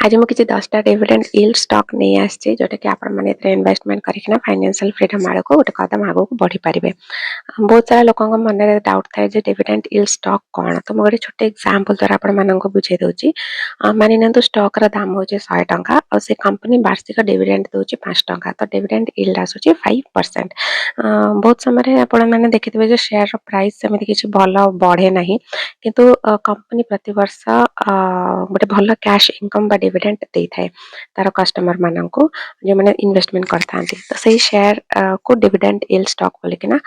आज मुझे किसी 10टा डिविडेंड यील्ड स्टॉक नहीं आसी जोटा कि आपण माने इन्वेस्टमेंट करके फाइनेंशियल फ्रीडम आड़ को गोटे कदम आगे बढ़ी पारे। बहुत सारा लोगों मन में डाउट थाए डिविडेंड यील्ड स्टॉक कौन, तो मुझे छोटे एग्जांपल द्वारा आपण बुझे दूसरी। मानि ना स्टॉक रा दाम हो 100 टंका और से कंपनी वार्षिक डिविडेंड दूसरी 5 टंका, तो डिविडेंड यील्ड आसूची 5%। बहुत समय आपण मैंने देखिथे जो शेयर प्राइस सेमती किसी भल बढ़े ना, किंतु कंपनी प्रति वर्ष गोटे भल कैश इनकम बा डिविडेंड दे थाए तार कस्टमर मानक जो मैंने इन्वेस्टमेंट करता, तो सही शेयर को डिविडेंड यील्ड स्टॉक बोलिकिना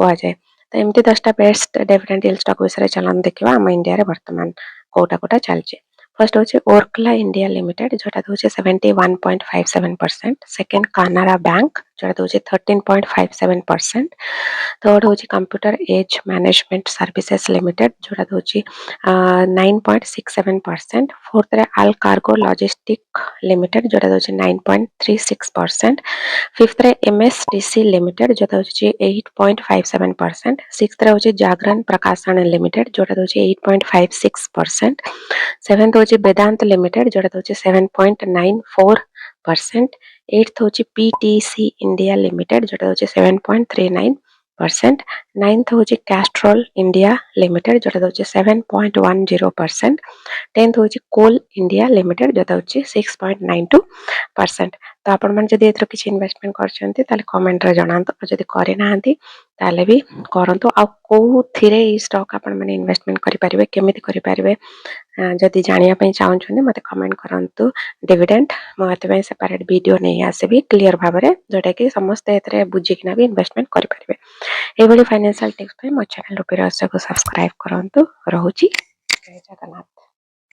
कह जाए। तो एमती 10टा बेस्ट डिविडेंड यील्ड स्टॉक विषय चलन देखा आम इंडिया रे वर्तमान कोटा कोटा चलचे। फर्स्ट हूँ ओरकला इंडिया लिमिटेड जोटा हूँ 71.57%। सेकेंड कानारा बैंक जोटा हूँ 13.57%। थर्ड हूँ computer age management services limited जोटा हूँ 9.67%। फोर्थ रे आल कार्गो लॉजिस्टिक लिमिटेड जोटा हूँ 9.36%। फिफ्थ रे एमएसटीसी लिमिटेड जोटा हूँ 8.57%। सिक्स्थ रे हूँ जागरण प्रकाशन लिमिटेड जोटा हूँ 8.56%। सेवेंथ हूँ वेदांत लिमिटेड जोटा हूँ 7.94%। एट्थ हूँ पीटीसी इंडिया लिमिटेड जोटा हूँ 7.39%। नाइन्थ हूँ कैस्ट्रोल इंडिया लिमिटेड जोटा हूँ 7.10%। टेन्थ हूँ कोल इंडिया लिमिटेड जोटा हूँ 6.92%। तो आपण मैंने जब एथर किसी इन्वेस्टमेंट कर कमेंट रे जनातु, जदि करना ताले भी करंतु। आ को थिरे ई स्टॉक आपण मैंने इन्वेस्टमेंट करि परिबे, केमिति करि परिबे, जदि जानिया पई चाहउछन मते कमेंट करंतु। डिविडेंड मते सेपरेट वीडियो नहीं आसेबी क्लियर भाव में जोटा कि समस्त एथरे बुझिकिना भी इन्वेस्टमेंट करि परिबे। एभली फाइनेंशियल टिप्स पे मो चैनल रूपी रहस्य को सब्सक्राइब करंतु। रहउची जय जगन्नाथ।